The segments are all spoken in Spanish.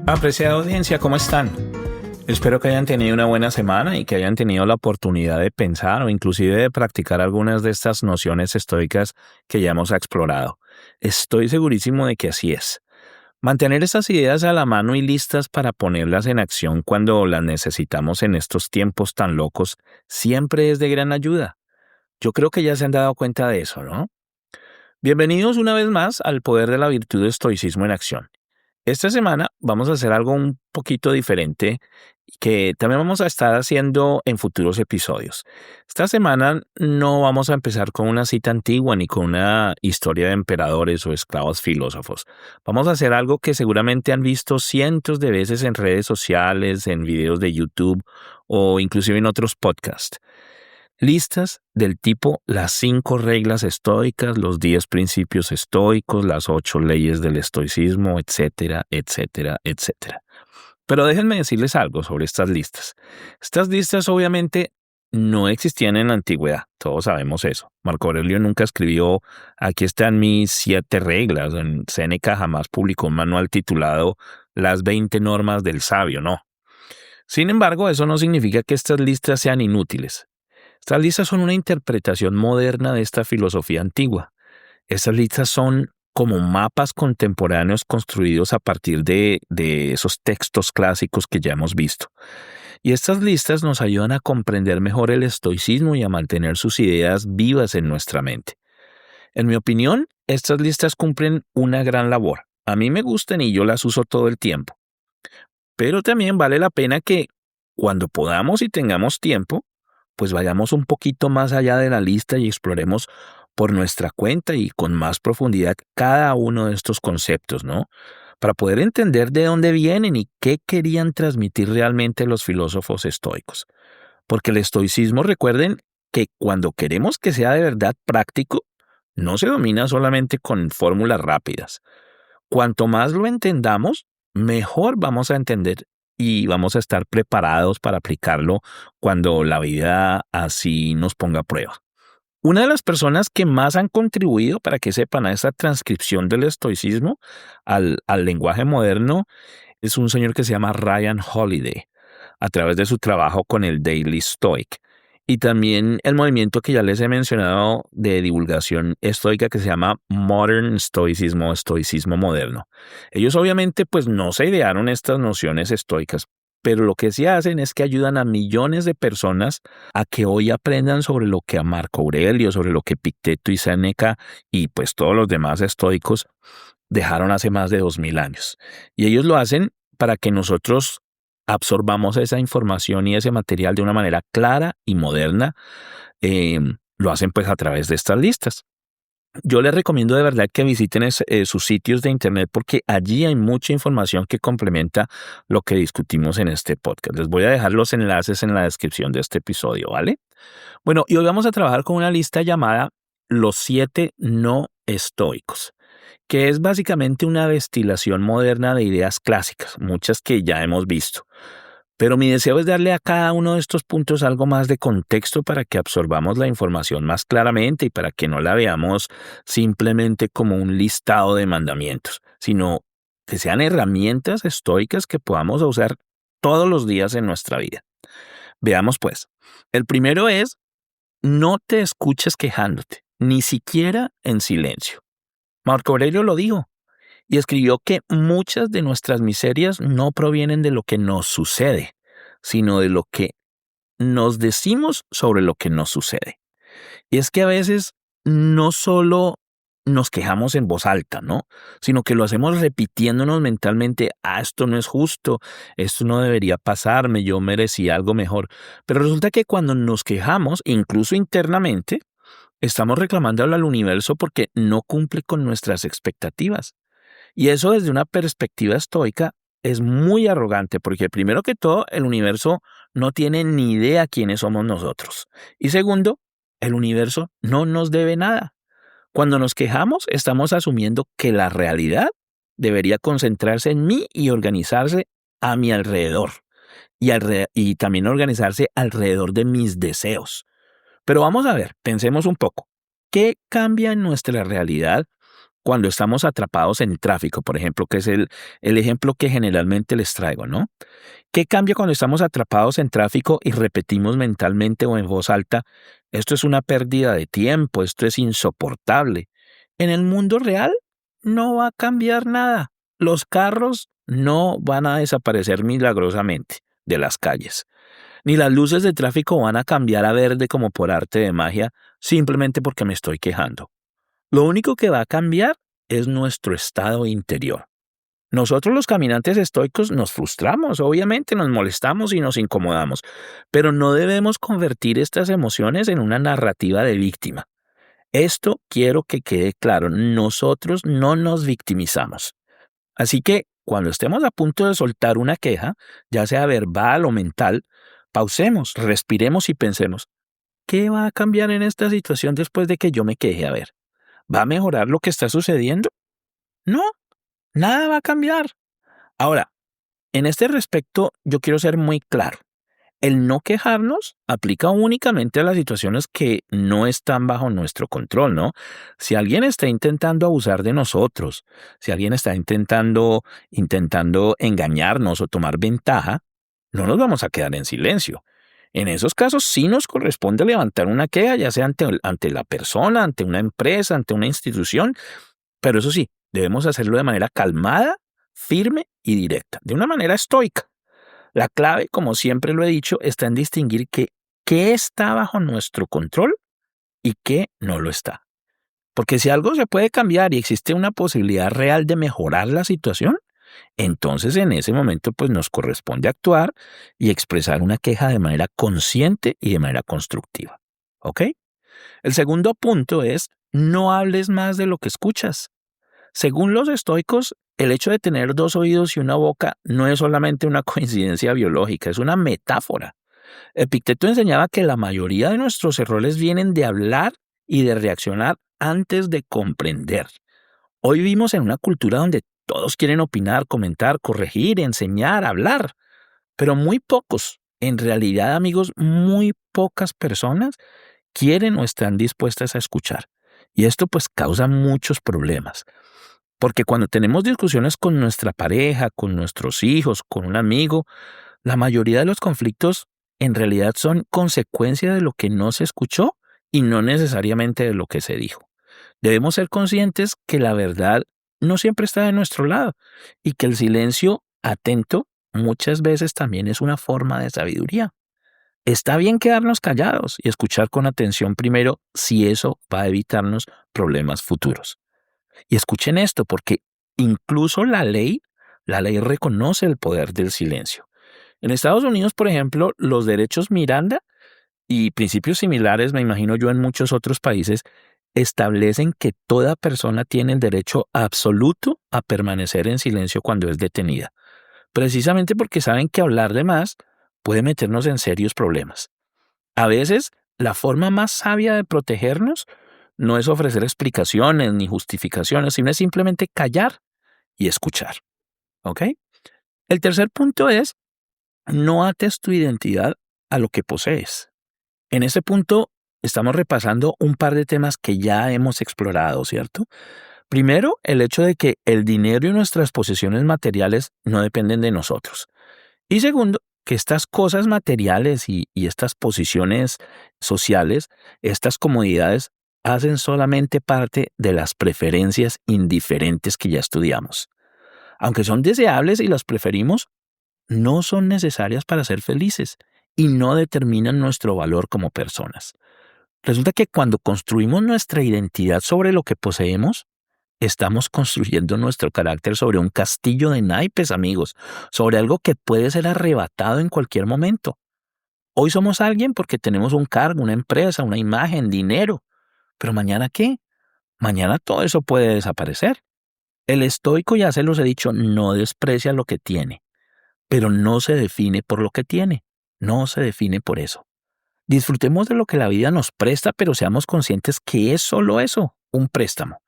Apreciada audiencia, ¿cómo están? Espero que hayan tenido una buena semana y que hayan tenido la oportunidad de pensar o inclusive de practicar algunas de estas nociones estoicas que ya hemos explorado. Estoy segurísimo de que así es. Mantener estas ideas a la mano y listas para ponerlas en acción cuando las necesitamos en estos tiempos tan locos siempre es de gran ayuda. Yo creo que ya se han dado cuenta de eso, ¿no? Bienvenidos una vez más al poder de la virtud de estoicismo en acción. Esta semana vamos a hacer algo un poquito diferente que también vamos a estar haciendo en futuros episodios. Esta semana no vamos a empezar con una cita antigua ni con una historia de emperadores o esclavos filósofos. Vamos a hacer algo que seguramente han visto cientos de veces en redes sociales, en videos de YouTube o inclusive en otros podcasts. Listas del tipo las 5 reglas estoicas, los 10 principios estoicos, las 8 leyes del estoicismo, etcétera, etcétera, etcétera. Pero déjenme decirles algo sobre estas listas. Estas listas obviamente no existían en la antigüedad, todos sabemos eso. Marco Aurelio nunca escribió, aquí están mis 7 reglas. Séneca jamás publicó un manual titulado Las 20 normas del sabio, no. Sin embargo, eso no significa que estas listas sean inútiles. Estas listas son una interpretación moderna de esta filosofía antigua. Estas listas son como mapas contemporáneos construidos a partir de esos textos clásicos que ya hemos visto. Y estas listas nos ayudan a comprender mejor el estoicismo y a mantener sus ideas vivas en nuestra mente. En mi opinión, estas listas cumplen una gran labor. A mí me gustan y yo las uso todo el tiempo. Pero también vale la pena que cuando podamos y tengamos tiempo, pues vayamos un poquito más allá de la lista y exploremos por nuestra cuenta y con más profundidad cada uno de estos conceptos, ¿no? Para poder entender de dónde vienen y qué querían transmitir realmente los filósofos estoicos. Porque el estoicismo, recuerden que cuando queremos que sea de verdad práctico, no se domina solamente con fórmulas rápidas. Cuanto más lo entendamos, mejor vamos a entender y vamos a estar preparados para aplicarlo cuando la vida así nos ponga a prueba. Una de las personas que más han contribuido, para que sepan, a esa transcripción del estoicismo al lenguaje moderno es un señor que se llama Ryan Holiday, a través de su trabajo con el Daily Stoic. Y también el movimiento que ya les he mencionado de divulgación estoica que se llama Modern Stoicism o estoicismo moderno. Ellos obviamente pues no se idearon estas nociones estoicas, pero lo que sí hacen es que ayudan a millones de personas a que hoy aprendan sobre lo que a Marco Aurelio, sobre lo que Epicteto y Séneca y pues todos los demás estoicos dejaron hace más de 2000 años. Y ellos lo hacen para que nosotros absorbamos esa información y ese material de una manera clara y moderna. Lo hacen pues a través de estas listas. Yo les recomiendo de verdad que visiten sus sitios de internet porque allí hay mucha información que complementa lo que discutimos en este podcast. Les voy a dejar los enlaces en la descripción de este episodio, ¿vale? Bueno, y hoy vamos a trabajar con una lista llamada Los 7 no estoicos, que es básicamente una destilación moderna de ideas clásicas, muchas que ya hemos visto. Pero mi deseo es darle a cada uno de estos puntos algo más de contexto para que absorbamos la información más claramente y para que no la veamos simplemente como un listado de mandamientos, sino que sean herramientas estoicas que podamos usar todos los días en nuestra vida. Veamos pues. El primero es, no te escuches quejándote, ni siquiera en silencio. Marco Aurelio lo dijo y escribió que muchas de nuestras miserias no provienen de lo que nos sucede, sino de lo que nos decimos sobre lo que nos sucede. Y es que a veces no solo nos quejamos en voz alta, ¿no? Sino que lo hacemos repitiéndonos mentalmente, esto no es justo, esto no debería pasarme, yo merecía algo mejor. Pero resulta que cuando nos quejamos, incluso internamente, estamos reclamándole al universo porque no cumple con nuestras expectativas. Y eso desde una perspectiva estoica es muy arrogante porque primero que todo el universo no tiene ni idea quiénes somos nosotros. Y segundo, el universo no nos debe nada. Cuando nos quejamos estamos asumiendo que la realidad debería concentrarse en mí y organizarse a mi alrededor. Y también organizarse alrededor de mis deseos. Pero vamos a ver, pensemos un poco. ¿Qué cambia en nuestra realidad cuando estamos atrapados en tráfico, por ejemplo, que es el ejemplo que generalmente les traigo, ¿no? ¿Qué cambia cuando estamos atrapados en tráfico y repetimos mentalmente o en voz alta, esto es una pérdida de tiempo, esto es insoportable? En el mundo real no va a cambiar nada. Los carros no van a desaparecer milagrosamente de las calles, ni las luces de tráfico van a cambiar a verde como por arte de magia simplemente porque me estoy quejando. Lo único que va a cambiar es nuestro estado interior. Nosotros los caminantes estoicos nos frustramos, obviamente nos molestamos y nos incomodamos, pero no debemos convertir estas emociones en una narrativa de víctima. Esto quiero que quede claro, nosotros no nos victimizamos. Así que cuando estemos a punto de soltar una queja, ya sea verbal o mental, pausemos, respiremos y pensemos, ¿qué va a cambiar en esta situación después de que yo me queje? A ver, ¿va a mejorar lo que está sucediendo? No, nada va a cambiar. Ahora, en este respecto, yo quiero ser muy claro. El no quejarnos aplica únicamente a las situaciones que no están bajo nuestro control, ¿no? Si alguien está intentando abusar de nosotros, si alguien está intentando engañarnos o tomar ventaja, no nos vamos a quedar en silencio. En esos casos sí nos corresponde levantar una queja, ya sea ante la persona, ante una empresa, ante una institución, pero eso sí, debemos hacerlo de manera calmada, firme y directa, de una manera estoica. La clave, como siempre lo he dicho, está en distinguir qué está bajo nuestro control y qué no lo está. Porque si algo se puede cambiar y existe una posibilidad real de mejorar la situación, entonces en ese momento pues nos corresponde actuar y expresar una queja de manera consciente y de manera constructiva. ¿Ok? El segundo punto es no hables más de lo que escuchas. Según los estoicos, el hecho de tener dos oídos y una boca no es solamente una coincidencia biológica, es una metáfora. Epicteto enseñaba que la mayoría de nuestros errores vienen de hablar y de reaccionar antes de comprender. Hoy vivimos en una cultura donde todos quieren opinar, comentar, corregir, enseñar, hablar, pero muy pocos, en realidad amigos, muy pocas personas quieren o están dispuestas a escuchar. Y esto pues causa muchos problemas. Porque cuando tenemos discusiones con nuestra pareja, con nuestros hijos, con un amigo, la mayoría de los conflictos en realidad son consecuencia de lo que no se escuchó y no necesariamente de lo que se dijo. Debemos ser conscientes que la verdad no siempre está de nuestro lado y que el silencio atento muchas veces también es una forma de sabiduría. Está bien quedarnos callados y escuchar con atención primero si eso va a evitarnos problemas futuros. Y escuchen esto, porque incluso la ley reconoce el poder del silencio. En Estados Unidos, por ejemplo, los derechos Miranda y principios similares, me imagino yo en muchos otros países, establecen que toda persona tiene el derecho absoluto a permanecer en silencio cuando es detenida, precisamente porque saben que hablar de más puede meternos en serios problemas. A veces, la forma más sabia de protegernos no es ofrecer explicaciones ni justificaciones, sino es simplemente callar y escuchar. ¿Ok? El tercer punto es, no ates tu identidad a lo que posees. En este punto estamos repasando un par de temas que ya hemos explorado, ¿cierto? Primero, el hecho de que el dinero y nuestras posesiones materiales no dependen de nosotros. Y segundo, que estas cosas materiales y estas posiciones sociales, estas comodidades, hacen solamente parte de las preferencias indiferentes que ya estudiamos. Aunque son deseables y las preferimos, no son necesarias para ser felices y no determinan nuestro valor como personas. Resulta que cuando construimos nuestra identidad sobre lo que poseemos, estamos construyendo nuestro carácter sobre un castillo de naipes, amigos, sobre algo que puede ser arrebatado en cualquier momento. Hoy somos alguien porque tenemos un cargo, una empresa, una imagen, dinero. Pero mañana, ¿qué? Mañana todo eso puede desaparecer. El estoico, ya se los he dicho, no desprecia lo que tiene, pero no se define por lo que tiene. No se define por eso. Disfrutemos de lo que la vida nos presta, pero seamos conscientes que es solo eso, un préstamo.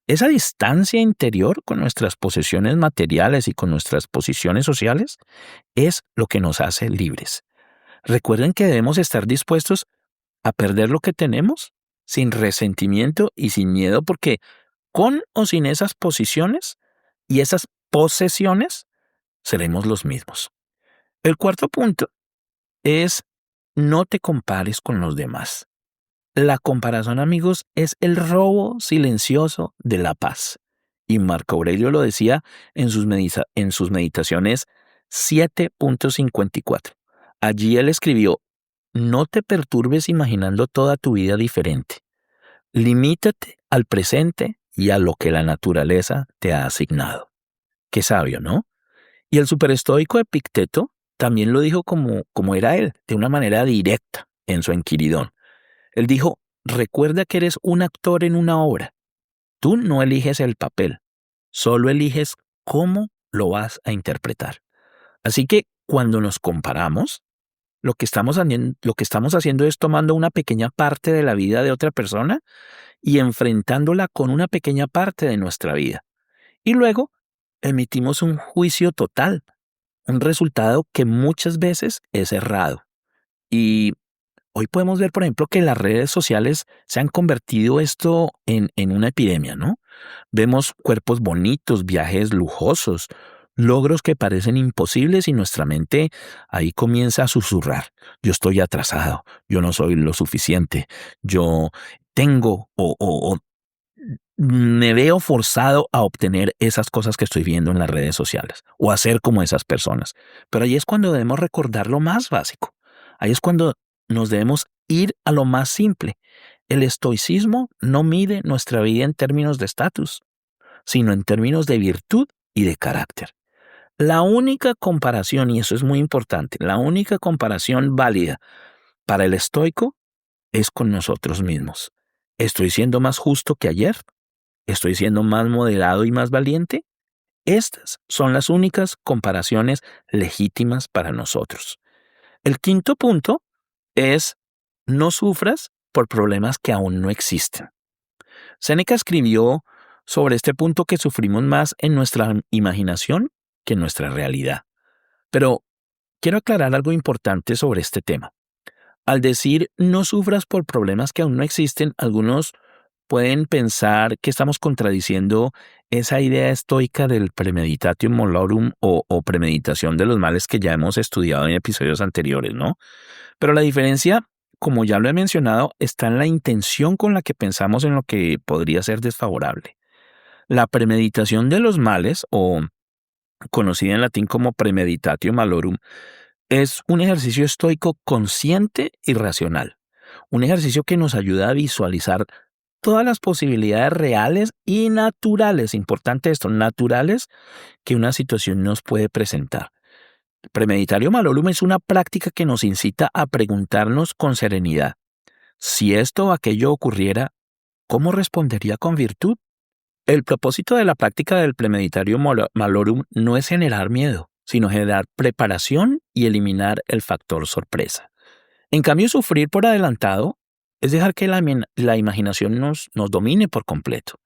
Esa distancia interior con nuestras posesiones materiales y con nuestras posiciones sociales es lo que nos hace libres. Recuerden que debemos estar dispuestos a perder lo que tenemos sin resentimiento y sin miedo, porque con o sin esas posiciones y esas posesiones, seremos los mismos. El cuarto punto es no te compares con los demás. La comparación, amigos, es el robo silencioso de la paz. Y Marco Aurelio lo decía en sus meditaciones 7.54. Allí él escribió: no te perturbes imaginando toda tu vida diferente. Limítate al presente y a lo que la naturaleza te ha asignado. Qué sabio, ¿no? Y el superestoico Epicteto también lo dijo como era él, de una manera directa en su Enquiridón. Él dijo: recuerda que eres un actor en una obra. Tú no eliges el papel, solo eliges cómo lo vas a interpretar. Así que cuando nos comparamos, lo que estamos haciendo es tomando una pequeña parte de la vida de otra persona y enfrentándola con una pequeña parte de nuestra vida. Y luego emitimos un juicio total, un resultado que muchas veces es errado. Y hoy podemos ver, por ejemplo, que las redes sociales se han convertido esto en una epidemia, ¿no? Vemos cuerpos bonitos, viajes lujosos, logros que parecen imposibles y nuestra mente ahí comienza a susurrar: yo estoy atrasado, yo no soy lo suficiente, yo tengo o me veo forzado a obtener esas cosas que estoy viendo en las redes sociales o a ser como esas personas. Pero ahí es cuando debemos recordar lo más básico. Ahí es cuando nos debemos ir a lo más simple. El estoicismo no mide nuestra vida en términos de estatus, sino en términos de virtud y de carácter. La única comparación, y eso es muy importante, la única comparación válida para el estoico es con nosotros mismos. ¿Estoy siendo más justo que ayer? ¿Estoy siendo más moderado y más valiente? Estas son las únicas comparaciones legítimas para nosotros. El quinto punto es: no sufras por problemas que aún no existen. Séneca escribió sobre este punto que sufrimos más en nuestra imaginación que en nuestra realidad. Pero quiero aclarar algo importante sobre este tema. Al decir no sufras por problemas que aún no existen, algunos pueden pensar que estamos contradiciendo esa idea estoica del premeditatio malorum o premeditación de los males que ya hemos estudiado en episodios anteriores, ¿no? Pero la diferencia, como ya lo he mencionado, está en la intención con la que pensamos en lo que podría ser desfavorable. La premeditación de los males, o conocida en latín como premeditatio malorum, es un ejercicio estoico consciente y racional. Un ejercicio que nos ayuda a visualizar todas las posibilidades reales y naturales, importante esto, naturales, que una situación nos puede presentar. Premeditario malorum es una práctica que nos incita a preguntarnos con serenidad: si esto o aquello ocurriera, ¿cómo respondería con virtud? El propósito de la práctica del premeditario malorum no es generar miedo, sino generar preparación y eliminar el factor sorpresa. En cambio, sufrir por adelantado es dejar que la imaginación nos domine por completo.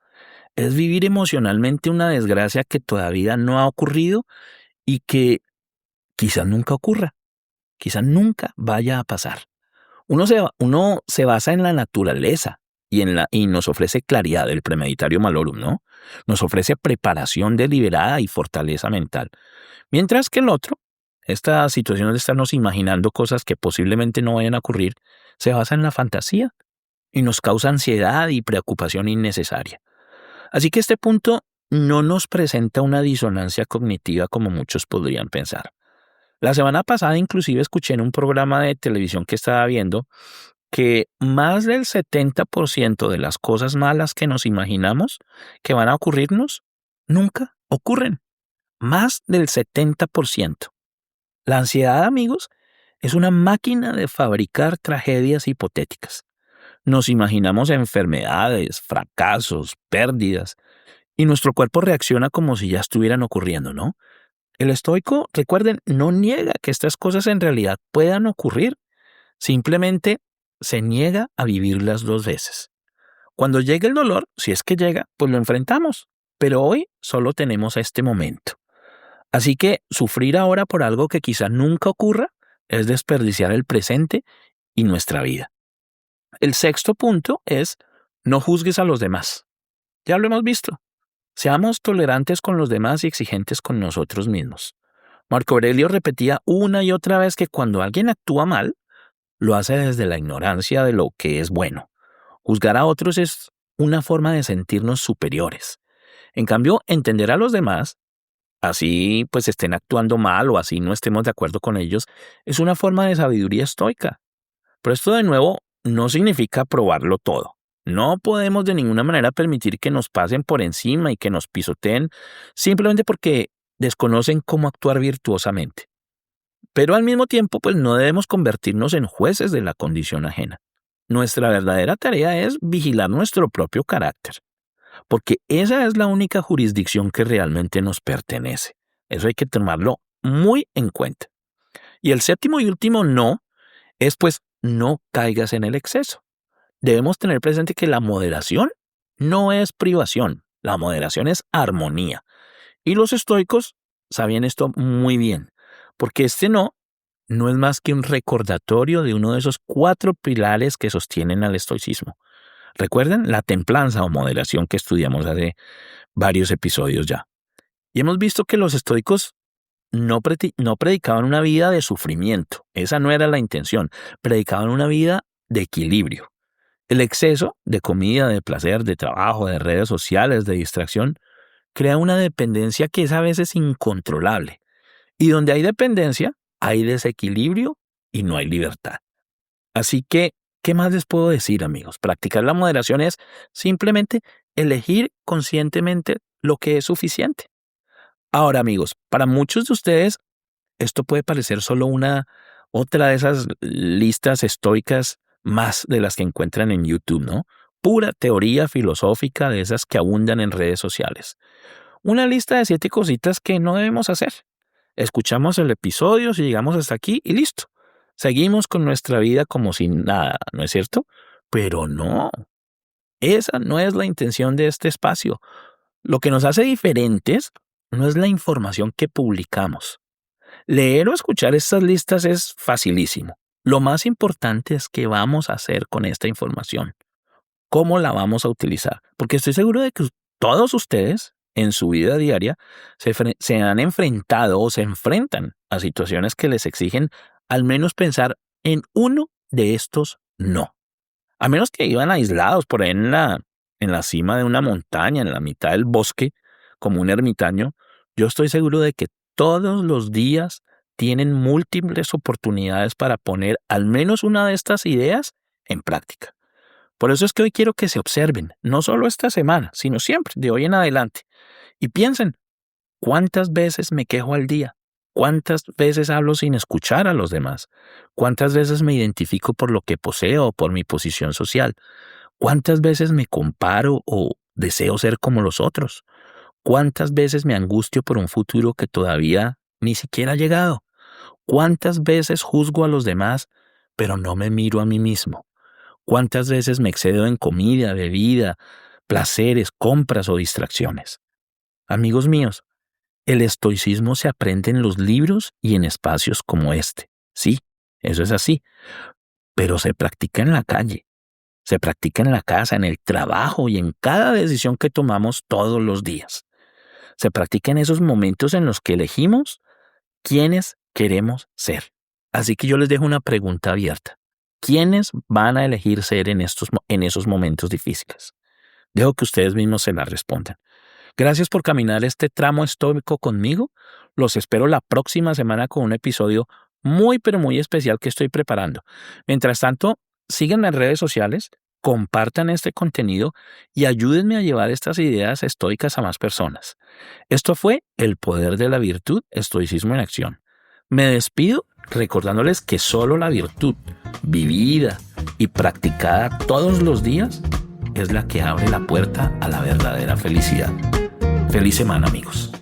Es vivir emocionalmente una desgracia que todavía no ha ocurrido y que quizás nunca ocurra, quizás nunca vaya a pasar. Uno se basa en la naturaleza y nos ofrece claridad. El premeditario malorum, ¿no? Nos ofrece preparación deliberada y fortaleza mental. Mientras que el otro, esta situación de estarnos imaginando cosas que posiblemente no vayan a ocurrir, se basa en la fantasía y nos causa ansiedad y preocupación innecesaria. Así que este punto no nos presenta una disonancia cognitiva como muchos podrían pensar. La semana pasada inclusive escuché en un programa de televisión que estaba viendo que más del 70% de las cosas malas que nos imaginamos que van a ocurrirnos nunca ocurren. Más del 70%. La ansiedad, amigos, es una máquina de fabricar tragedias hipotéticas. Nos imaginamos enfermedades, fracasos, pérdidas, y nuestro cuerpo reacciona como si ya estuvieran ocurriendo, ¿no? El estoico, recuerden, no niega que estas cosas en realidad puedan ocurrir, simplemente se niega a vivirlas dos veces. Cuando llegue el dolor, si es que llega, pues lo enfrentamos, pero hoy solo tenemos este momento. Así que sufrir ahora por algo que quizá nunca ocurra es desperdiciar el presente y nuestra vida. El sexto punto es: no juzgues a los demás. Ya lo hemos visto. Seamos tolerantes con los demás y exigentes con nosotros mismos. Marco Aurelio repetía una y otra vez que cuando alguien actúa mal, lo hace desde la ignorancia de lo que es bueno. Juzgar a otros es una forma de sentirnos superiores. En cambio, entender a los demás, así pues estén actuando mal o así no estemos de acuerdo con ellos, es una forma de sabiduría estoica. Pero esto de nuevo no significa probarlo todo. No podemos de ninguna manera permitir que nos pasen por encima y que nos pisoteen simplemente porque desconocen cómo actuar virtuosamente. Pero al mismo tiempo, pues no debemos convertirnos en jueces de la condición ajena. Nuestra verdadera tarea es vigilar nuestro propio carácter, porque esa es la única jurisdicción que realmente nos pertenece. Eso hay que tomarlo muy en cuenta. Y el séptimo y último no es pues no caigas en el exceso. Debemos tener presente que la moderación no es privación, la moderación es armonía. Y los estoicos sabían esto muy bien, porque este no es más que un recordatorio de uno de esos 4 pilares que sostienen al estoicismo. ¿Recuerdan? La templanza o moderación que estudiamos hace varios episodios ya. Y hemos visto que los estoicos no predicaban una vida de sufrimiento. Esa no era la intención. Predicaban una vida de equilibrio. El exceso de comida, de placer, de trabajo, de redes sociales, de distracción, crea una dependencia que es a veces incontrolable. Y donde hay dependencia, hay desequilibrio y no hay libertad. Así que, ¿qué más les puedo decir, amigos? Practicar la moderación es simplemente elegir conscientemente lo que es suficiente. Ahora, amigos, para muchos de ustedes, esto puede parecer solo otra de esas listas estoicas más de las que encuentran en YouTube, ¿no? Pura teoría filosófica de esas que abundan en redes sociales. Una lista de 7 cositas que no debemos hacer. Escuchamos el episodio, si llegamos hasta aquí y listo. Seguimos con nuestra vida como si nada, ¿no es cierto? Pero no, esa no es la intención de este espacio. Lo que nos hace diferentes no es la información que publicamos. Leer o escuchar estas listas es facilísimo. Lo más importante es qué vamos a hacer con esta información. ¿Cómo la vamos a utilizar? Porque estoy seguro de que todos ustedes en su vida diaria se han enfrentado o se enfrentan a situaciones que les exigen al menos pensar en uno de estos no. A menos que iban aislados por ahí en la cima de una montaña, en la mitad del bosque, como un ermitaño, yo estoy seguro de que todos los días tienen múltiples oportunidades para poner al menos una de estas ideas en práctica. Por eso es que hoy quiero que se observen, no solo esta semana, sino siempre, de hoy en adelante. Y piensen, ¿cuántas veces me quejo al día? ¿Cuántas veces hablo sin escuchar a los demás? ¿Cuántas veces me identifico por lo que poseo o por mi posición social? ¿Cuántas veces me comparo o deseo ser como los otros? ¿Cuántas veces me angustio por un futuro que todavía ni siquiera ha llegado? ¿Cuántas veces juzgo a los demás, pero no me miro a mí mismo? ¿Cuántas veces me excedo en comida, bebida, placeres, compras o distracciones? Amigos míos, el estoicismo se aprende en los libros y en espacios como este. Sí, eso es así. Pero se practica en la calle, se practica en la casa, en el trabajo y en cada decisión que tomamos todos los días. Se practica en esos momentos en los que elegimos quiénes queremos ser. Así que yo les dejo una pregunta abierta. ¿Quiénes van a elegir ser en esos momentos difíciles? Dejo que ustedes mismos se la respondan. Gracias por caminar este tramo estoico conmigo. Los espero la próxima semana con un episodio muy pero muy especial que estoy preparando. Mientras tanto, síganme en redes sociales, compartan este contenido y ayúdenme a llevar estas ideas estoicas a más personas. Esto fue El Poder de la Virtud, Estoicismo en Acción. Me despido recordándoles que solo la virtud, vivida y practicada todos los días, es la que abre la puerta a la verdadera felicidad. Feliz semana, amigos.